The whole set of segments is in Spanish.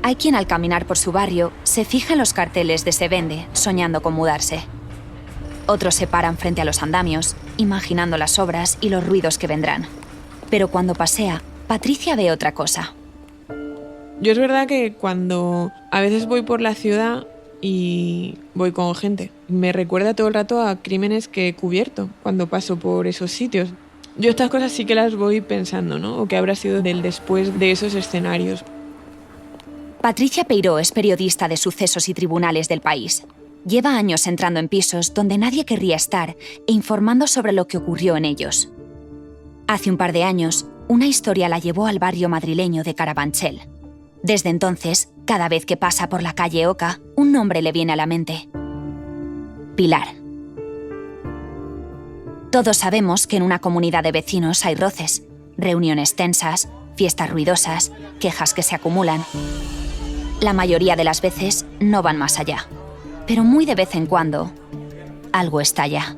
Hay quien al caminar por su barrio se fija en los carteles de se vende, soñando con mudarse. Otros se paran frente a los andamios, imaginando las obras y los ruidos que vendrán. Pero cuando pasea, Patricia ve otra cosa. Yo es verdad que cuando a veces voy por la ciudad y voy con gente, me recuerda todo el rato a crímenes que he cubierto cuando paso por esos sitios. Yo estas cosas sí que las voy pensando, ¿no? O qué habrá sido del después de esos escenarios. Patricia Peiró es periodista de sucesos y tribunales del país. Lleva años entrando en pisos donde nadie querría estar e informando sobre lo que ocurrió en ellos. Hace un par de años, una historia la llevó al barrio madrileño de Carabanchel. Desde entonces, cada vez que pasa por la calle Oca, un nombre le viene a la mente. Pilar. Todos sabemos que en una comunidad de vecinos hay roces, reuniones tensas, fiestas ruidosas, quejas que se acumulan. La mayoría de las veces no van más allá, pero muy de vez en cuando, algo estalla.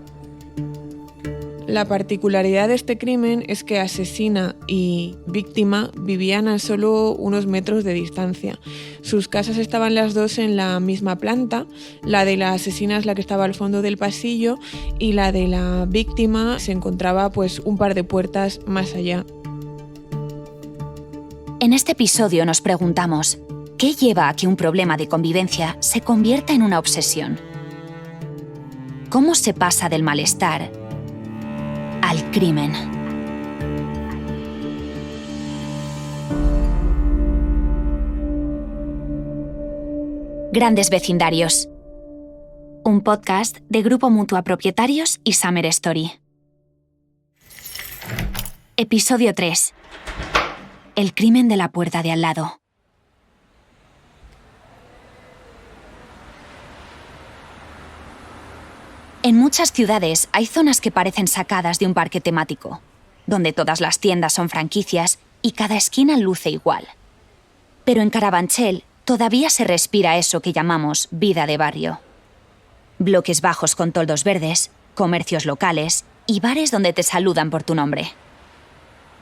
La particularidad de este crimen es que asesina y víctima vivían a solo unos metros de distancia. Sus casas estaban las dos en la misma planta, la de la asesina es la que estaba al fondo del pasillo y la de la víctima se encontraba pues un par de puertas más allá. En este episodio nos preguntamos, ¿qué lleva a que un problema de convivencia se convierta en una obsesión? ¿Cómo se pasa del malestar al crimen? Grandes vecindarios. Un podcast de Grupo Mutua Propietarios y Summer Story. Episodio 3. El crimen de la puerta de al lado. En muchas ciudades hay zonas que parecen sacadas de un parque temático, donde todas las tiendas son franquicias y cada esquina luce igual. Pero en Carabanchel todavía se respira eso que llamamos vida de barrio. Bloques bajos con toldos verdes, comercios locales y bares donde te saludan por tu nombre.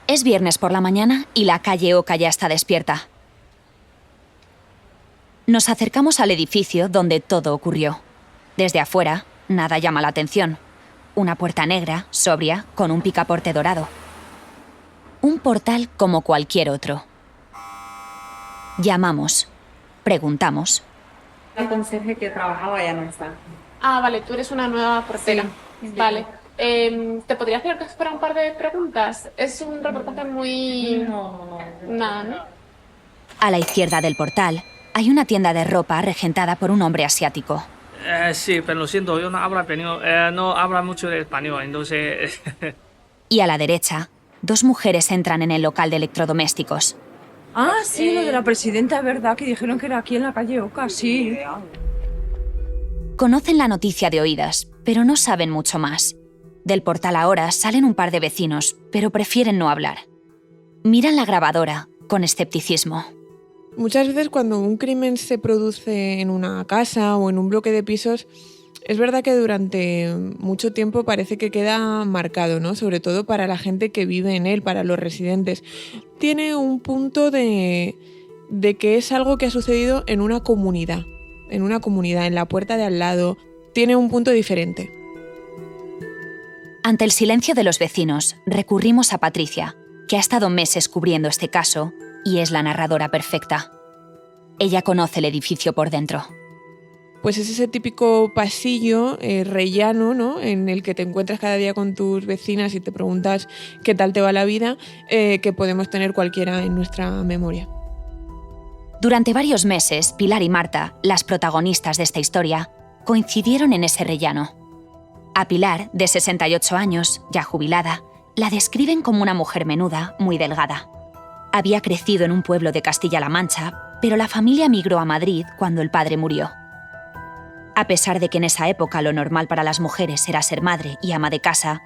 Es viernes por la mañana y la calle Oca ya está despierta. Nos acercamos al edificio donde todo ocurrió. Desde afuera, nada llama la atención. Una puerta negra, sobria, con un picaporte dorado. Un portal como cualquier otro. Llamamos. Preguntamos. La conserje que trabajaba ya no está. Ah, vale, tú eres una nueva portera. Sí. Vale. ¿Te podría hacer que fuera un par de preguntas? Es un reportaje muy... No. Nada, ¿no? A la izquierda del portal hay una tienda de ropa regentada por un hombre asiático. Sí, pero lo siento, yo no hablo español, no hablo mucho de español, entonces... Y a la derecha, dos mujeres entran en el local de electrodomésticos. Ah, sí, lo de la presidenta, ¿verdad? Que dijeron que era aquí en la calle Oca, sí. Conocen la noticia de oídas, pero no saben mucho más. Del portal ahora salen un par de vecinos, pero prefieren no hablar. Miran la grabadora, con escepticismo. Muchas veces cuando un crimen se produce en una casa o en un bloque de pisos, es verdad que durante mucho tiempo parece que queda marcado, ¿no? Sobre todo para la gente que vive en él, para los residentes. Tiene un punto de que es algo que ha sucedido en una comunidad, en la puerta de al lado. Tiene un punto diferente. Ante el silencio de los vecinos, recurrimos a Patricia, que ha estado meses cubriendo este caso y es la narradora perfecta. Ella conoce el edificio por dentro. Pues es ese típico pasillo rellano, ¿no? En el que te encuentras cada día con tus vecinas y te preguntas qué tal te va la vida, que podemos tener cualquiera en nuestra memoria. Durante varios meses, Pilar y Marta, las protagonistas de esta historia, coincidieron en ese rellano. A Pilar, de 68 años, ya jubilada, la describen como una mujer menuda, muy delgada. Había crecido en un pueblo de Castilla-La Mancha, pero la familia migró a Madrid cuando el padre murió. A pesar de que en esa época lo normal para las mujeres era ser madre y ama de casa,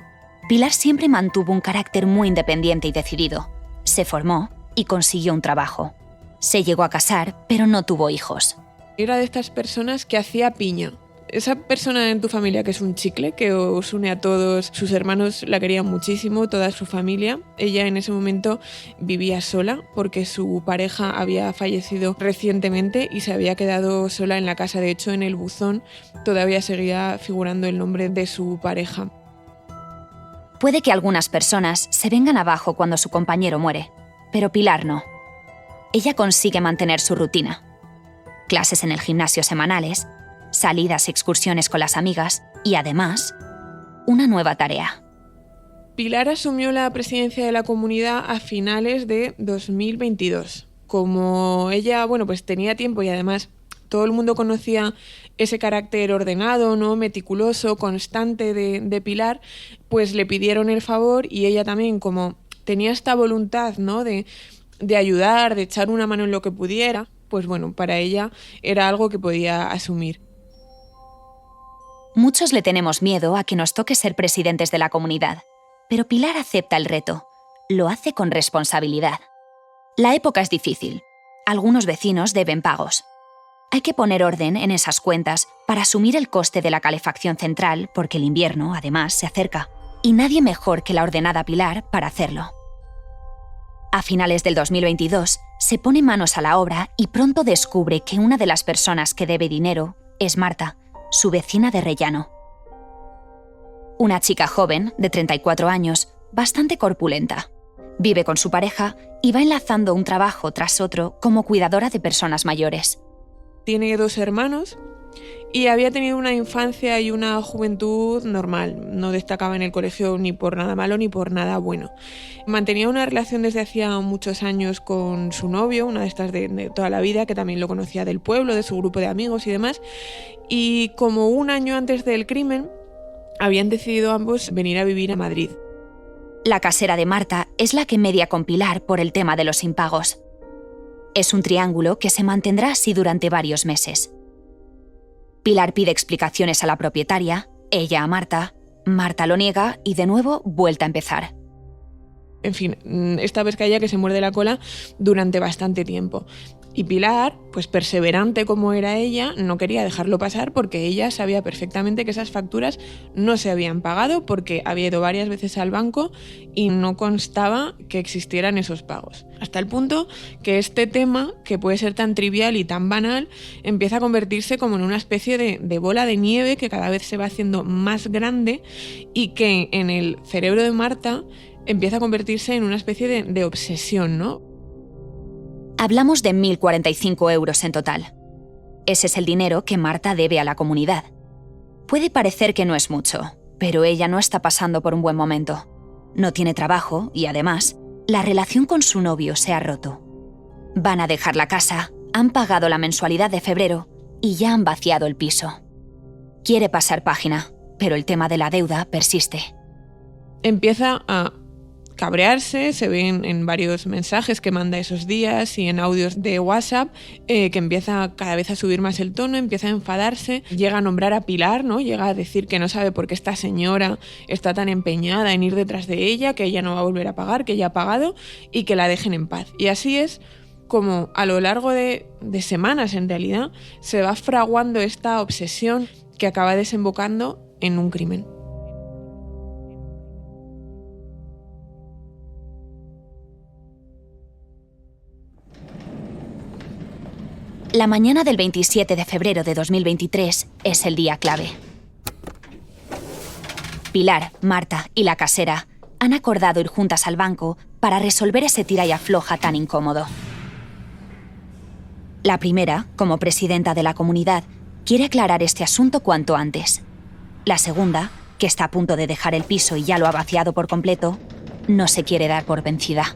Pilar siempre mantuvo un carácter muy independiente y decidido. Se formó y consiguió un trabajo. Se llegó a casar, pero no tuvo hijos. Era de estas personas que hacía piña. Esa persona en tu familia que es un chicle, que os une a todos, sus hermanos la querían muchísimo, toda su familia. Ella en ese momento vivía sola porque su pareja había fallecido recientemente y se había quedado sola en la casa. De hecho, en el buzón todavía seguía figurando el nombre de su pareja. Puede que algunas personas se vengan abajo cuando su compañero muere, pero Pilar no. Ella consigue mantener su rutina. Clases en el gimnasio semanales, salidas y excursiones con las amigas y, además, una nueva tarea. Pilar asumió la presidencia de la comunidad a finales de 2022. Como ella, pues tenía tiempo y además todo el mundo conocía ese carácter ordenado, ¿no? Meticuloso, constante de Pilar, pues le pidieron el favor y ella también, como tenía esta voluntad, ¿no? de ayudar, de echar una mano en lo que pudiera, pues para ella era algo que podía asumir. Muchos le tenemos miedo a que nos toque ser presidentes de la comunidad, pero Pilar acepta el reto. Lo hace con responsabilidad. La época es difícil. Algunos vecinos deben pagos. Hay que poner orden en esas cuentas para asumir el coste de la calefacción central, porque el invierno, además, se acerca. Y nadie mejor que la ordenada Pilar para hacerlo. A finales del 2022, se pone manos a la obra y pronto descubre que una de las personas que debe dinero es Marta, su vecina de Rellano. Una chica joven, de 34 años, bastante corpulenta. Vive con su pareja y va enlazando un trabajo tras otro como cuidadora de personas mayores. Tiene 2 hermanos y había tenido una infancia y una juventud normal. No destacaba en el colegio ni por nada malo ni por nada bueno. Mantenía una relación desde hacía muchos años con su novio, una de estas de toda la vida, que también lo conocía del pueblo, de su grupo de amigos y demás. Y como un año antes del crimen, habían decidido ambos venir a vivir a Madrid. La casera de Marta es la que media con Pilar por el tema de los impagos. Es un triángulo que se mantendrá así durante varios meses. Pilar pide explicaciones a la propietaria, ella a Marta, Marta lo niega y de nuevo vuelta a empezar. En fin, esta pescadilla que se muerde la cola durante bastante tiempo. Y Pilar, pues perseverante como era ella, no quería dejarlo pasar porque ella sabía perfectamente que esas facturas no se habían pagado porque había ido varias veces al banco y no constaba que existieran esos pagos. Hasta el punto que este tema, que puede ser tan trivial y tan banal, empieza a convertirse como en una especie de bola de nieve que cada vez se va haciendo más grande y que en el cerebro de Marta empieza a convertirse en una especie de obsesión, ¿no? Hablamos de 1.045 euros en total. Ese es el dinero que Marta debe a la comunidad. Puede parecer que no es mucho, pero ella no está pasando por un buen momento. No tiene trabajo y, además, la relación con su novio se ha roto. Van a dejar la casa, han pagado la mensualidad de febrero y ya han vaciado el piso. Quiere pasar página, pero el tema de la deuda persiste. Empieza a cabrearse, se ven en varios mensajes que manda esos días y en audios de WhatsApp, que empieza cada vez a subir más el tono, empieza a enfadarse, llega a nombrar a Pilar, ¿no? Llega a decir que no sabe por qué esta señora está tan empeñada en ir detrás de ella, que ella no va a volver a pagar, que ella ha pagado y que la dejen en paz. Y así es como a lo largo de semanas, en realidad, se va fraguando esta obsesión que acaba desembocando en un crimen. La mañana del 27 de febrero de 2023 es el día clave. Pilar, Marta y la casera han acordado ir juntas al banco para resolver ese tira y afloja tan incómodo. La primera, como presidenta de la comunidad, quiere aclarar este asunto cuanto antes. La segunda, que está a punto de dejar el piso y ya lo ha vaciado por completo, no se quiere dar por vencida.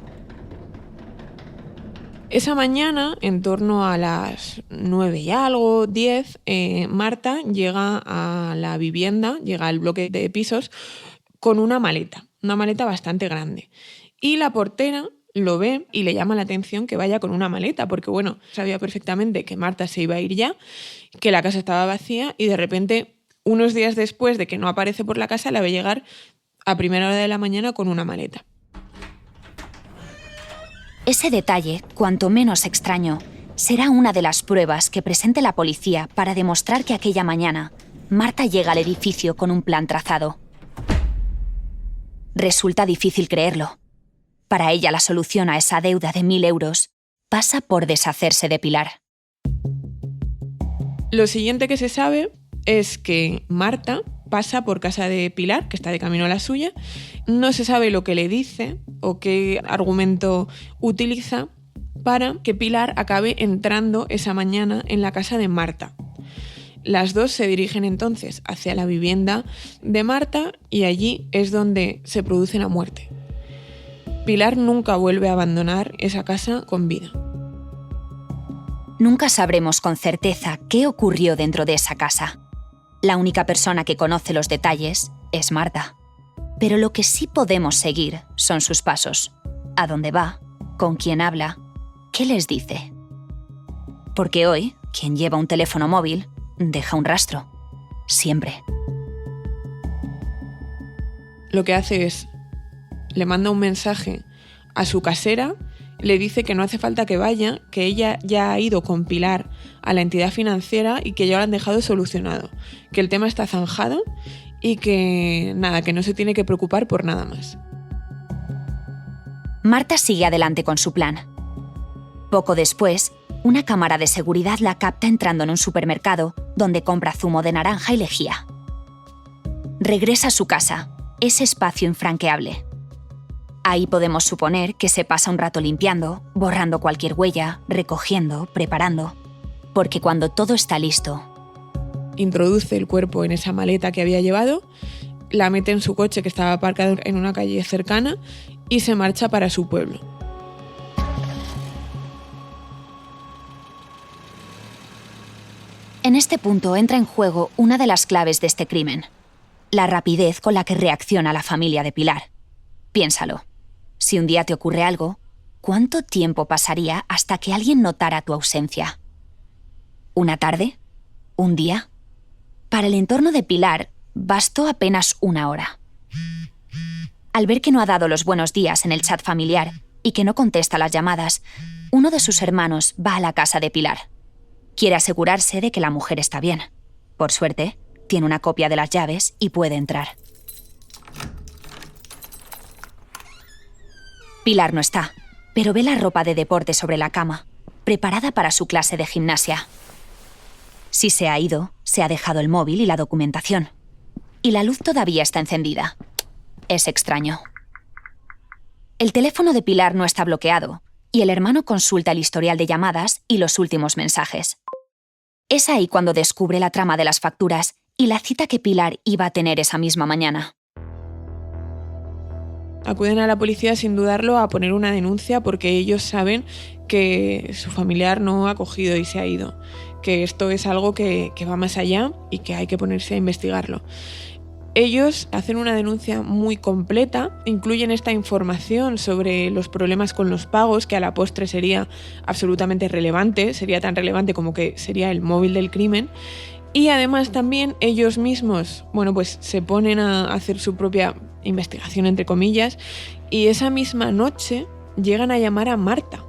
Esa mañana, en torno a las 9 y algo, 10, Marta llega a la vivienda, llega al bloque de pisos con una maleta bastante grande. Y la portera lo ve y le llama la atención que vaya con una maleta, porque sabía perfectamente que Marta se iba a ir ya, que la casa estaba vacía y de repente, unos días después de que no aparece por la casa, la ve llegar a primera hora de la mañana con una maleta. Ese detalle, cuanto menos extraño, será una de las pruebas que presente la policía para demostrar que aquella mañana Marta llega al edificio con un plan trazado. Resulta difícil creerlo. Para ella la solución a esa deuda de 1.000 euros pasa por deshacerse de Pilar. Lo siguiente que se sabe es que Marta pasa por casa de Pilar, que está de camino a la suya. No se sabe lo que le dice o qué argumento utiliza para que Pilar acabe entrando esa mañana en la casa de Marta. Las dos se dirigen entonces hacia la vivienda de Marta y allí es donde se produce la muerte. Pilar nunca vuelve a abandonar esa casa con vida. Nunca sabremos con certeza qué ocurrió dentro de esa casa. La única persona que conoce los detalles es Marta. Pero lo que sí podemos seguir son sus pasos. A dónde va, con quién habla, qué les dice. Porque hoy, quien lleva un teléfono móvil deja un rastro. Siempre. Lo que hace es, le manda un mensaje a su casera, le dice que no hace falta que vaya, que ella ya ha ido con Pilar a la entidad financiera y que ya lo han dejado solucionado, que el tema está zanjado y que nada, que no se tiene que preocupar por nada más. Marta sigue adelante con su plan. Poco después, una cámara de seguridad la capta entrando en un supermercado donde compra zumo de naranja y lejía. Regresa a su casa, ese espacio infranqueable. Ahí podemos suponer que se pasa un rato limpiando, borrando cualquier huella, recogiendo, preparando. Porque cuando todo está listo, introduce el cuerpo en esa maleta que había llevado, la mete en su coche que estaba aparcado en una calle cercana y se marcha para su pueblo. En este punto entra en juego una de las claves de este crimen: la rapidez con la que reacciona la familia de Pilar. Piénsalo. Si un día te ocurre algo, ¿cuánto tiempo pasaría hasta que alguien notara tu ausencia? ¿Una tarde? ¿Un día? Para el entorno de Pilar, bastó apenas 1 hora. Al ver que no ha dado los buenos días en el chat familiar y que no contesta las llamadas, uno de sus hermanos va a la casa de Pilar. Quiere asegurarse de que la mujer está bien. Por suerte, tiene una copia de las llaves y puede entrar. Pilar no está, pero ve la ropa de deporte sobre la cama, preparada para su clase de gimnasia. Si se ha ido, se ha dejado el móvil y la documentación. Y la luz todavía está encendida. Es extraño. El teléfono de Pilar no está bloqueado, y el hermano consulta el historial de llamadas y los últimos mensajes. Es ahí cuando descubre la trama de las facturas y la cita que Pilar iba a tener esa misma mañana. Acuden a la policía sin dudarlo a poner una denuncia porque ellos saben que su familiar no ha cogido y se ha ido, que esto es algo que va más allá y que hay que ponerse a investigarlo. Ellos hacen una denuncia muy completa, incluyen esta información sobre los problemas con los pagos, que a la postre sería absolutamente relevante, sería tan relevante como que sería el móvil del crimen. Y además también ellos mismos, pues se ponen a hacer su propia investigación, entre comillas, y esa misma noche llegan a llamar a Marta.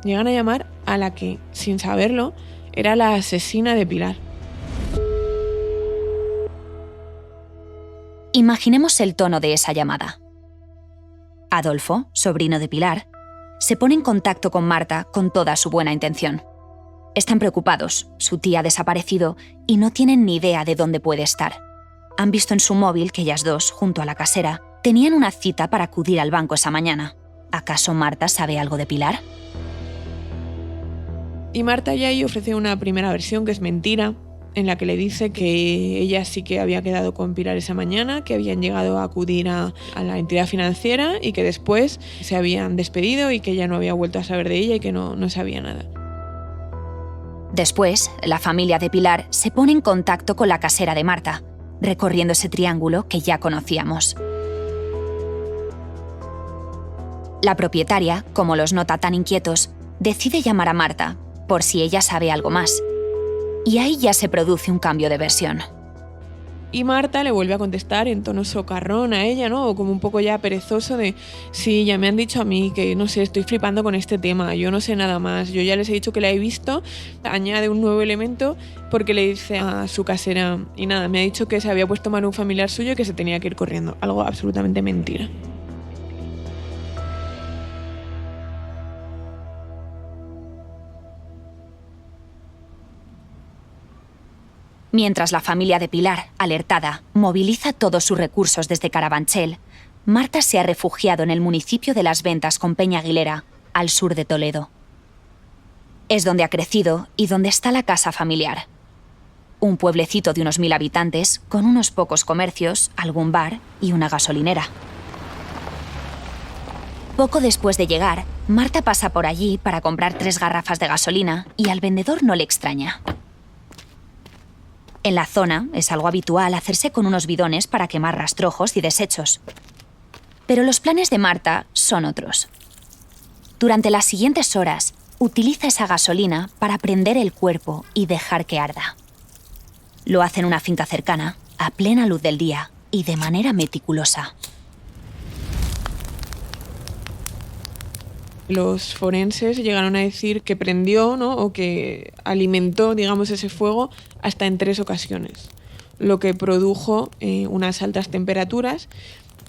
Llegan a llamar a la que, sin saberlo, era la asesina de Pilar. Imaginemos el tono de esa llamada. Adolfo, sobrino de Pilar, se pone en contacto con Marta con toda su buena intención. Están preocupados, su tía ha desaparecido y no tienen ni idea de dónde puede estar. Han visto en su móvil que ellas dos, junto a la casera, tenían una cita para acudir al banco esa mañana. ¿Acaso Marta sabe algo de Pilar? Y Marta ya ahí ofrece una primera versión que es mentira, en la que le dice que ella sí que había quedado con Pilar esa mañana, que habían llegado a acudir a la entidad financiera y que después se habían despedido y que ella no había vuelto a saber de ella y que no sabía nada. Después, la familia de Pilar se pone en contacto con la casera de Marta, recorriendo ese triángulo que ya conocíamos. La propietaria, como los nota tan inquietos, decide llamar a Marta, por si ella sabe algo más. Y ahí ya se produce un cambio de versión. Y Marta le vuelve a contestar en tono socarrón a ella, ¿no? O como un poco ya perezoso de, sí, ya me han dicho a mí que, no sé, estoy flipando con este tema, yo no sé nada más, yo ya les he dicho que la he visto. Añade un nuevo elemento porque le dice a su casera, y nada, me ha dicho que se había puesto mal un familiar suyo y que se tenía que ir corriendo. Algo absolutamente mentira. Mientras la familia de Pilar, alertada, moviliza todos sus recursos desde Carabanchel, Marta se ha refugiado en el municipio de Las Ventas con Peña Aguilera, al sur de Toledo. Es donde ha crecido y donde está la casa familiar. Un pueblecito de unos 1000 habitantes, con unos pocos comercios, algún bar y una gasolinera. Poco después de llegar, Marta pasa por allí para comprar 3 garrafas de gasolina y al vendedor no le extraña. En la zona es algo habitual hacerse con unos bidones para quemar rastrojos y desechos. Pero los planes de Marta son otros. Durante las siguientes horas, utiliza esa gasolina para prender el cuerpo y dejar que arda. Lo hace en una finca cercana, a plena luz del día y de manera meticulosa. Los forenses llegaron a decir que prendió, ¿no? O que alimentó, digamos, ese fuego hasta en 3 ocasiones, lo que produjo unas altas temperaturas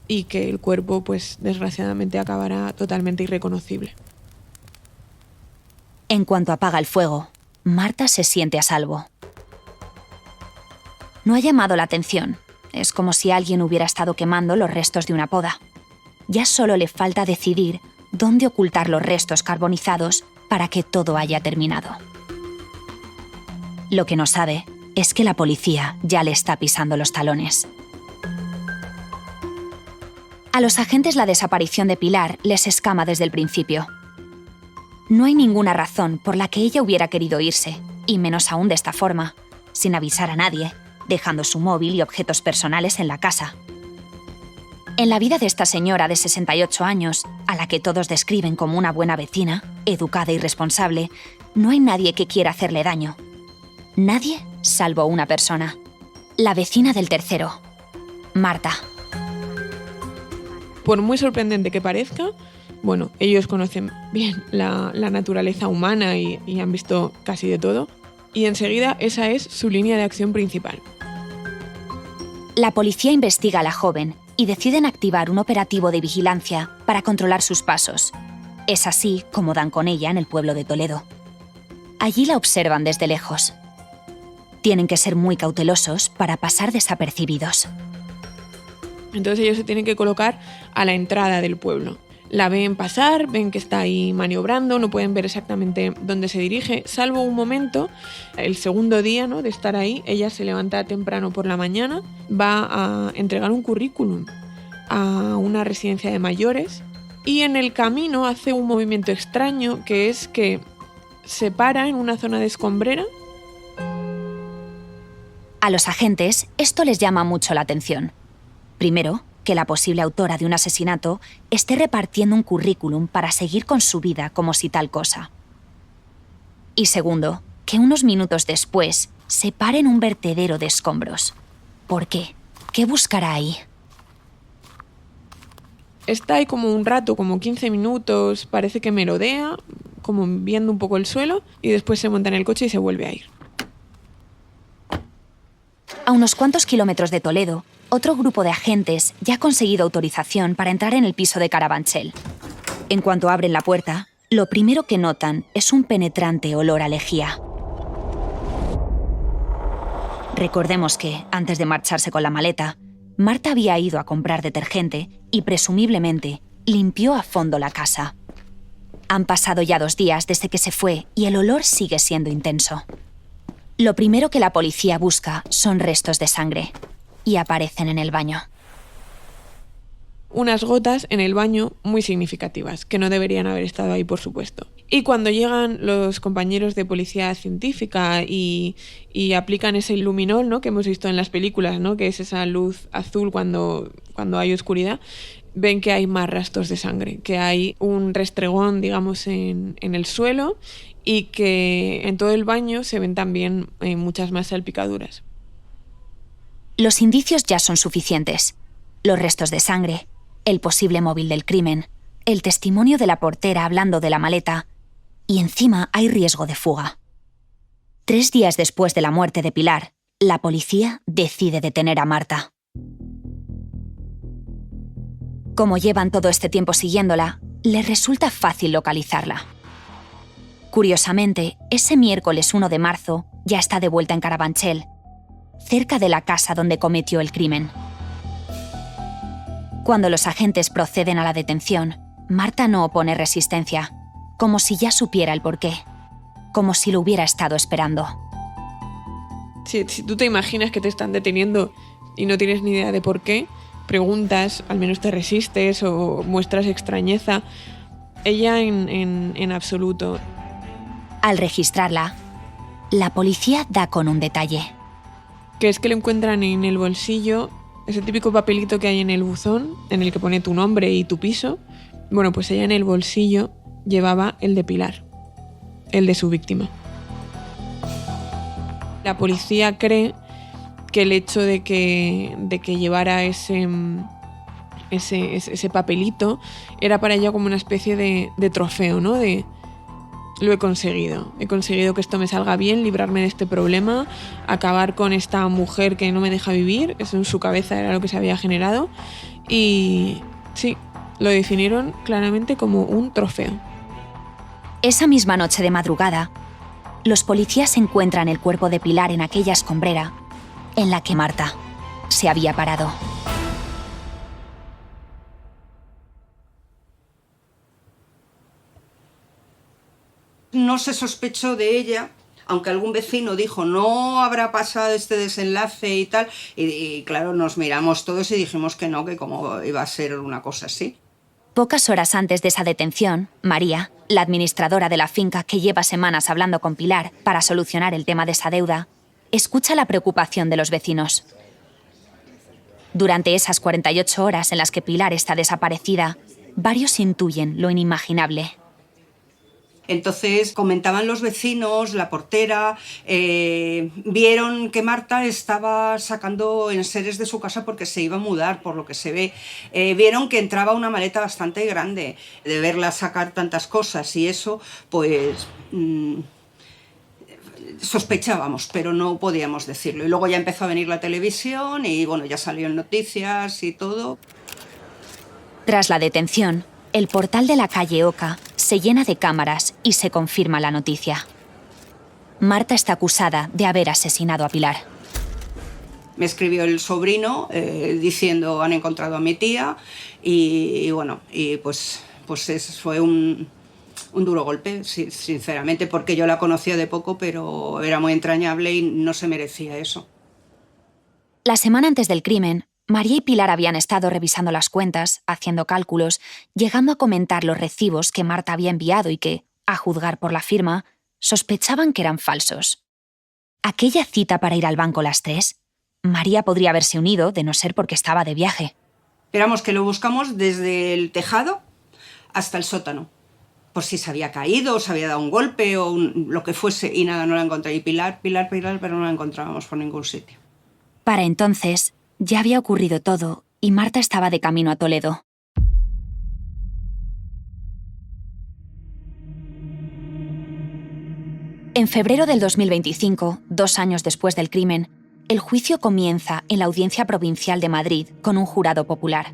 y que el cuerpo, pues, desgraciadamente acabará totalmente irreconocible. En cuanto apaga el fuego, Marta se siente a salvo. No ha llamado la atención. Es como si alguien hubiera estado quemando los restos de una poda. Ya solo le falta decidir dónde ocultar los restos carbonizados para que todo haya terminado. Lo que no sabe es que la policía ya le está pisando los talones. A los agentes la desaparición de Pilar les escama desde el principio. No hay ninguna razón por la que ella hubiera querido irse, y menos aún de esta forma, sin avisar a nadie, dejando su móvil y objetos personales en la casa. En la vida de esta señora de 68 años, a la que todos describen como una buena vecina, educada y responsable, no hay nadie que quiera hacerle daño. Nadie salvo una persona. La vecina del tercero, Marta. Por muy sorprendente que parezca, bueno, ellos conocen bien la naturaleza humana y han visto casi de todo, y enseguida esa es su línea de acción principal. La policía investiga a la joven y deciden activar un operativo de vigilancia para controlar sus pasos. Es así como dan con ella en el pueblo de Toledo. Allí la observan desde lejos. Tienen que ser muy cautelosos para pasar desapercibidos. Entonces ellos se tienen que colocar a la entrada del pueblo. La ven pasar, ven que está ahí maniobrando, no pueden ver exactamente dónde se dirige, salvo un momento, el segundo día, ¿no?, de estar ahí. Ella se levanta temprano por la mañana, va a entregar un currículum a una residencia de mayores y en el camino hace un movimiento extraño, que es que se para en una zona de escombrera. A los agentes esto les llama mucho la atención. Primero, que la posible autora de un asesinato esté repartiendo un currículum para seguir con su vida como si tal cosa. Y segundo, que unos minutos después se pare en un vertedero de escombros. ¿Por qué? ¿Qué buscará ahí? Está ahí como un rato, como 15 minutos, parece que merodea, como viendo un poco el suelo, y después se monta en el coche y se vuelve a ir. A unos cuantos kilómetros de Toledo, otro grupo de agentes ya ha conseguido autorización para entrar en el piso de Carabanchel. En cuanto abren la puerta, lo primero que notan es un penetrante olor a lejía. Recordemos que, antes de marcharse con la maleta, Marta había ido a comprar detergente y, presumiblemente, limpió a fondo la casa. Han pasado ya 2 días desde que se fue y el olor sigue siendo intenso. Lo primero que la policía busca son restos de sangre. Y aparecen en el baño. Unas gotas en el baño muy significativas, que no deberían haber estado ahí, por supuesto. Y cuando llegan los compañeros de policía científica y aplican ese luminol, ¿no?, que hemos visto en las películas, ¿no?, que es esa luz azul cuando hay oscuridad, ven que hay más rastros de sangre, que hay un restregón, digamos, en el suelo y que en todo el baño se ven también muchas más salpicaduras. Los indicios ya son suficientes. Los restos de sangre, el posible móvil del crimen, el testimonio de la portera hablando de la maleta, y encima hay riesgo de fuga. 3 días después de la muerte de Pilar, la policía decide detener a Marta. Como llevan todo este tiempo siguiéndola, les resulta fácil localizarla. Curiosamente, ese miércoles 1 de marzo ya está de vuelta en Carabanchel, cerca de la casa donde cometió el crimen. Cuando los agentes proceden a la detención, Marta no opone resistencia, como si ya supiera el porqué, como si lo hubiera estado esperando. Si tú te imaginas que te están deteniendo y no tienes ni idea de por qué, preguntas, al menos te resistes o muestras extrañeza. Ella en absoluto. Al registrarla, la policía da con un detalle. Que es que le encuentran en el bolsillo ese típico papelito que hay en el buzón, en el que pone tu nombre y tu piso. Bueno, pues ella en el bolsillo llevaba el de Pilar, el de su víctima. La policía cree que el hecho de que llevara ese papelito era para ella como una especie de trofeo, ¿no? De lo he conseguido que esto me salga bien, librarme de este problema, acabar con esta mujer que no me deja vivir. Eso en su cabeza era lo que se había generado. Y sí, lo definieron claramente como un trofeo. Esa misma noche de madrugada, los policías encuentran el cuerpo de Pilar en aquella escombrera en la que Marta se había parado. No se sospechó de ella, aunque algún vecino dijo no habrá pasado este desenlace y tal, y claro, nos miramos todos y dijimos que no, que cómo iba a ser una cosa así. Pocas horas antes de esa detención, María, la administradora de la finca que lleva semanas hablando con Pilar para solucionar el tema de esa deuda, escucha la preocupación de los vecinos. Durante esas 48 horas en las que Pilar está desaparecida, varios intuyen lo inimaginable. Entonces comentaban los vecinos, la portera, vieron que Marta estaba sacando enseres de su casa porque se iba a mudar, por lo que se ve. Vieron que entraba una maleta bastante grande. De verla sacar tantas cosas y eso, pues sospechábamos, pero no podíamos decirlo. Y luego ya empezó a venir la televisión y bueno, ya salió en noticias y todo. Tras la detención, el portal de la calle Oca se llena de cámaras y se confirma la noticia. Marta está acusada de haber asesinado a Pilar. Me escribió el sobrino diciendo han encontrado a mi tía y bueno, y pues fue un duro golpe, sinceramente, porque yo la conocía de poco, pero era muy entrañable y no se merecía eso. La semana antes del crimen, María y Pilar habían estado revisando las cuentas, haciendo cálculos, llegando a comentar los recibos que Marta había enviado y que, a juzgar por la firma, sospechaban que eran falsos. ¿Aquella cita para ir al banco las 3? María podría haberse unido, de no ser porque estaba de viaje. Esperamos que lo buscamos desde el tejado hasta el sótano, por si se había caído, o se había dado un golpe o lo que fuese, y nada, no la encontré. Y Pilar, pero no la encontrábamos por ningún sitio. Para entonces, ya había ocurrido todo y Marta estaba de camino a Toledo. En febrero del 2025, 2 años después del crimen, el juicio comienza en la Audiencia Provincial de Madrid con un jurado popular.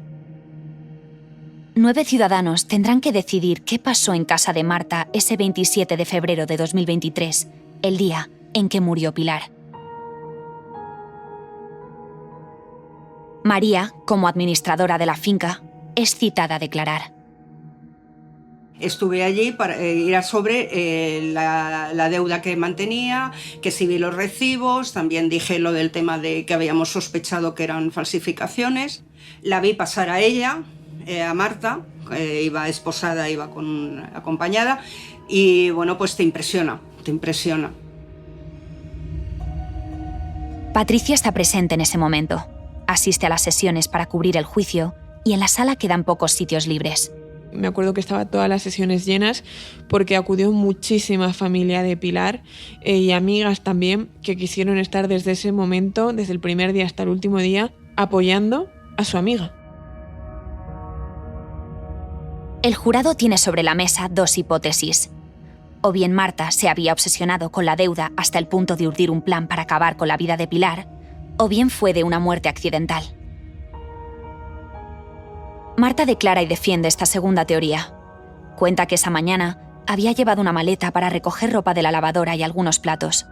9 ciudadanos tendrán que decidir qué pasó en casa de Marta ese 27 de febrero de 2023, el día en que murió Pilar. María, como administradora de la finca, es citada a declarar. Estuve allí para ir sobre la deuda que mantenía, que si vi los recibos, también dije lo del tema de que habíamos sospechado que eran falsificaciones. La vi pasar a ella, a Marta, iba esposada, iba acompañada, y bueno, pues te impresiona. Patricia está presente en ese momento. Asiste a las sesiones para cubrir el juicio y en la sala quedan pocos sitios libres. Me acuerdo que estaban todas las sesiones llenas porque acudió muchísima familia de Pilar y amigas también que quisieron estar desde ese momento, desde el primer día hasta el último día, apoyando a su amiga. El jurado tiene sobre la mesa dos hipótesis. O bien Marta se había obsesionado con la deuda hasta el punto de urdir un plan para acabar con la vida de Pilar, o bien fue de una muerte accidental. Marta declara y defiende esta segunda teoría. Cuenta que esa mañana había llevado una maleta para recoger ropa de la lavadora y algunos platos.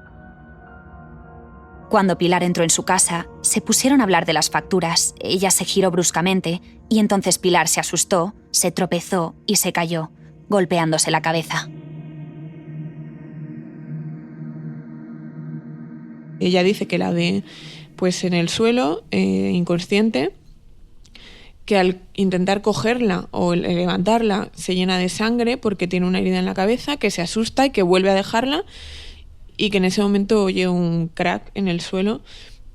Cuando Pilar entró en su casa, se pusieron a hablar de las facturas. Ella se giró bruscamente y entonces Pilar se asustó, se tropezó y se cayó, golpeándose la cabeza. Ella dice que la ve pues en el suelo, inconsciente, que al intentar cogerla o levantarla se llena de sangre porque tiene una herida en la cabeza, que se asusta y que vuelve a dejarla y que en ese momento oye un crack en el suelo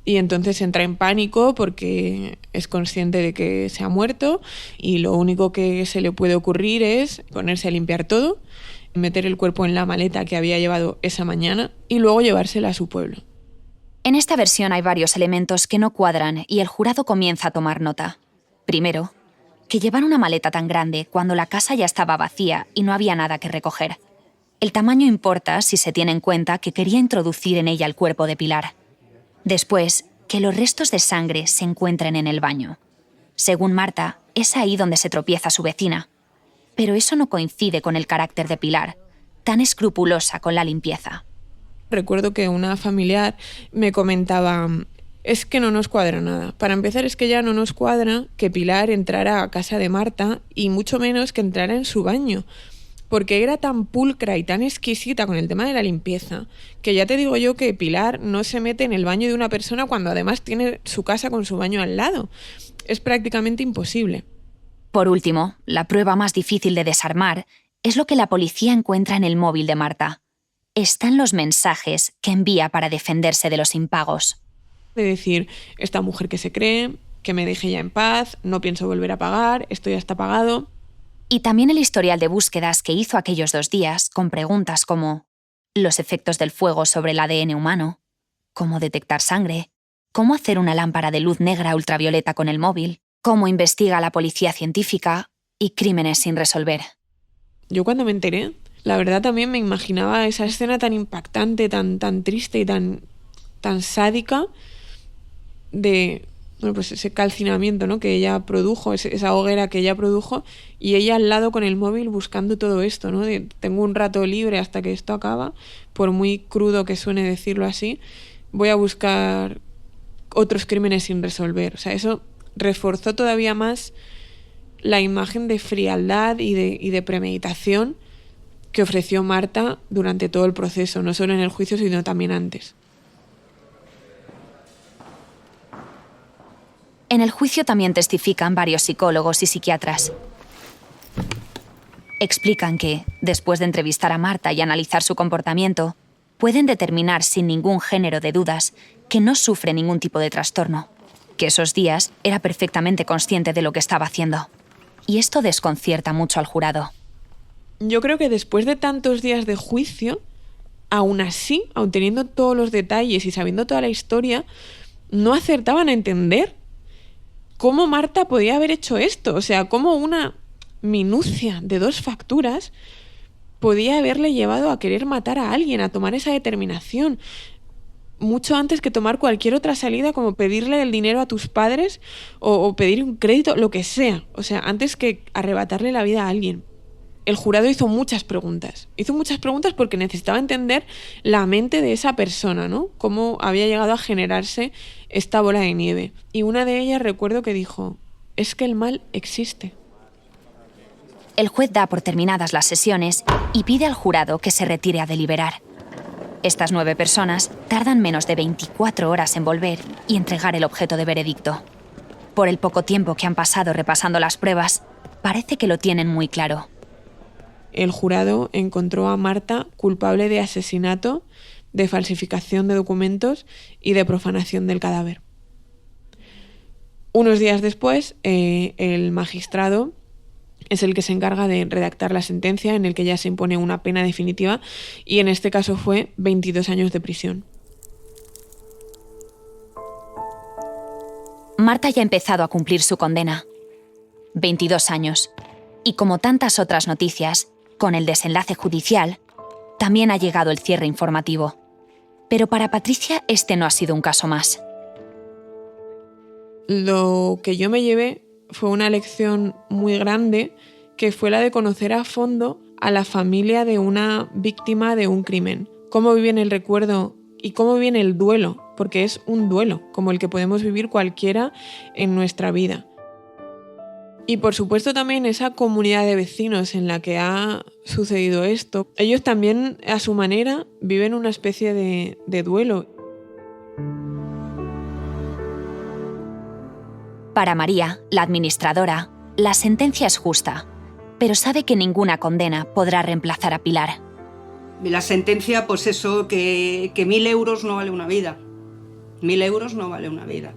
y entonces entra en pánico porque es consciente de que se ha muerto y lo único que se le puede ocurrir es ponerse a limpiar todo, meter el cuerpo en la maleta que había llevado esa mañana y luego llevársela a su pueblo. En esta versión hay varios elementos que no cuadran y el jurado comienza a tomar nota. Primero, que llevar una maleta tan grande cuando la casa ya estaba vacía y no había nada que recoger. El tamaño importa si se tiene en cuenta que quería introducir en ella el cuerpo de Pilar. Después, que los restos de sangre se encuentren en el baño. Según Marta, es ahí donde se tropieza su vecina. Pero eso no coincide con el carácter de Pilar, tan escrupulosa con la limpieza. Recuerdo que una familiar me comentaba: es que no nos cuadra nada. Para empezar, es que ya no nos cuadra que Pilar entrara a casa de Marta y mucho menos que entrara en su baño, porque era tan pulcra y tan exquisita con el tema de la limpieza, que ya te digo yo que Pilar no se mete en el baño de una persona cuando además tiene su casa con su baño al lado. Es prácticamente imposible. Por último, la prueba más difícil de desarmar es lo que la policía encuentra en el móvil de Marta. Están los mensajes que envía para defenderse de los impagos. De decir, esta mujer que se cree, que me deje ya en paz, no pienso volver a pagar, esto ya está pagado. Y también el historial de búsquedas que hizo aquellos 2 días con preguntas como los efectos del fuego sobre el ADN humano, cómo detectar sangre, cómo hacer una lámpara de luz negra ultravioleta con el móvil, cómo investiga la policía científica y crímenes sin resolver. Yo cuando me enteré, la verdad también me imaginaba esa escena tan impactante, tan triste y tan sádica de pues ese calcinamiento, ¿no?, que ella produjo, esa hoguera que ella produjo, y ella al lado con el móvil buscando todo esto, ¿no? De, tengo un rato libre hasta que esto acaba, por muy crudo que suene decirlo así, voy a buscar otros crímenes sin resolver. O sea, eso reforzó todavía más la imagen de frialdad y de premeditación que ofreció Marta durante todo el proceso, no solo en el juicio, sino también antes. En el juicio también testifican varios psicólogos y psiquiatras. Explican que, después de entrevistar a Marta y analizar su comportamiento, pueden determinar sin ningún género de dudas que no sufre ningún tipo de trastorno, que esos días era perfectamente consciente de lo que estaba haciendo. Y esto desconcierta mucho al jurado. Yo creo que después de tantos días de juicio, aún así, aun teniendo todos los detalles y sabiendo toda la historia, no acertaban a entender cómo Marta podía haber hecho esto. O sea, cómo una minucia de 2 facturas podía haberle llevado a querer matar a alguien, a tomar esa determinación. Mucho antes que tomar cualquier otra salida, como pedirle el dinero a tus padres o pedir un crédito, lo que sea. O sea, antes que arrebatarle la vida a alguien. El jurado hizo muchas preguntas. Hizo muchas preguntas porque necesitaba entender la mente de esa persona, ¿no? Cómo había llegado a generarse esta bola de nieve. Y una de ellas recuerdo que dijo: es que el mal existe. El juez da por terminadas las sesiones y pide al jurado que se retire a deliberar. Estas 9 personas tardan menos de 24 horas en volver y entregar el objeto de veredicto. Por el poco tiempo que han pasado repasando las pruebas, parece que lo tienen muy claro. El jurado encontró a Marta culpable de asesinato, de falsificación de documentos y de profanación del cadáver. Unos días después, el magistrado es el que se encarga de redactar la sentencia en el que ya se impone una pena definitiva y en este caso fue 22 años de prisión. Marta ya ha empezado a cumplir su condena. 22 años. Y como tantas otras noticias, con el desenlace judicial, también ha llegado el cierre informativo. Pero para Patricia este no ha sido un caso más. Lo que yo me llevé fue una lección muy grande, que fue la de conocer a fondo a la familia de una víctima de un crimen. Cómo viven el recuerdo y cómo viene el duelo, porque es un duelo, como el que podemos vivir cualquiera en nuestra vida. Y por supuesto también esa comunidad de vecinos en la que ha sucedido esto. Ellos también, a su manera, viven una especie de duelo. Para María, la administradora, la sentencia es justa, pero sabe que ninguna condena podrá reemplazar a Pilar. Y la sentencia, pues eso, que 1.000 euros no vale una vida. 1.000 euros no vale una vida.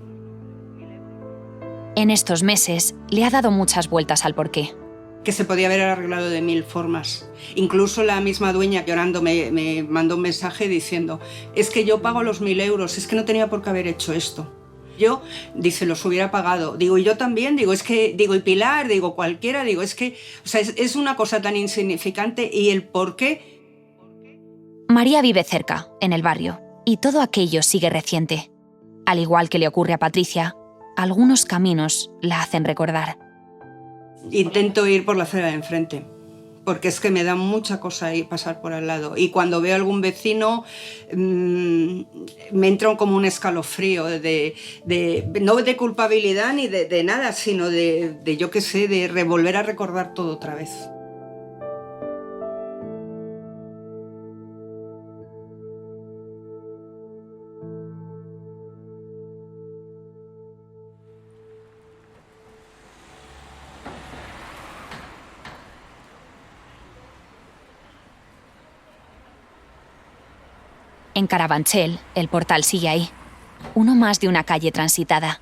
En estos meses le ha dado muchas vueltas al porqué. Que se podía haber arreglado de 1000 formas. Incluso la misma dueña llorando me mandó un mensaje diciendo: es que yo pago los 1.000 euros, es que no tenía por qué haber hecho esto. Yo, dice, los hubiera pagado. Digo, y yo también, digo, es que, digo, y Pilar, digo, cualquiera, digo, es que, o sea, es una cosa tan insignificante y el por qué. María vive cerca, en el barrio, y todo aquello sigue reciente. Al igual que le ocurre a Patricia, algunos caminos la hacen recordar. Intento ir por la acera de enfrente, porque es que me da mucha cosa ahí pasar por al lado. Y cuando veo a algún vecino, me entra como un escalofrío no de culpabilidad ni de nada, sino de yo qué sé, de volver a recordar todo otra vez. En Carabanchel, el portal sigue ahí. Uno más de una calle transitada.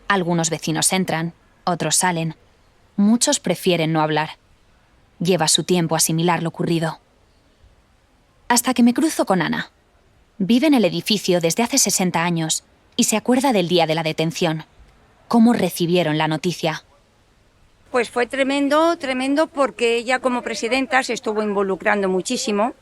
Algunos vecinos entran, otros salen. Muchos prefieren no hablar. Lleva su tiempo asimilar lo ocurrido. Hasta que me cruzo con Ana. Vive en el edificio desde hace 60 años y se acuerda del día de la detención. ¿Cómo recibieron la noticia? Pues fue tremendo, tremendo, porque ella como presidenta se estuvo involucrando muchísimo,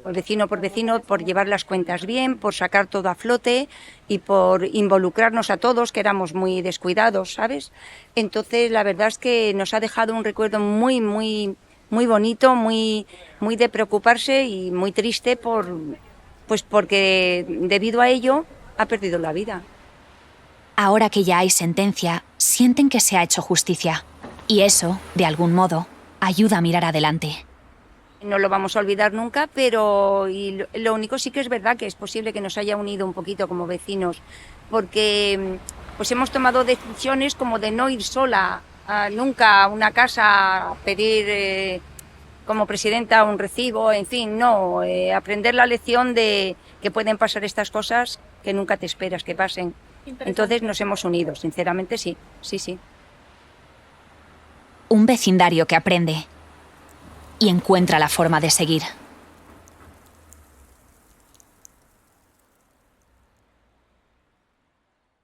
vecino por vecino, por llevar las cuentas bien, por sacar todo a flote y por involucrarnos a todos, que éramos muy descuidados, ¿sabes? Entonces, la verdad es que nos ha dejado un recuerdo muy, muy, muy bonito, muy, muy de preocuparse y muy triste porque debido a ello ha perdido la vida. Ahora que ya hay sentencia, sienten que se ha hecho justicia. Y eso, de algún modo, ayuda a mirar adelante. No lo vamos a olvidar nunca, pero lo único sí que es verdad que es posible que nos haya unido un poquito como vecinos, porque pues hemos tomado decisiones como de no ir sola nunca a una casa a pedir como presidenta un recibo, en fin, no, aprender la lección de que pueden pasar estas cosas que nunca te esperas que pasen. Entonces nos hemos unido, sinceramente sí, sí, sí. Un vecindario que aprende y encuentra la forma de seguir.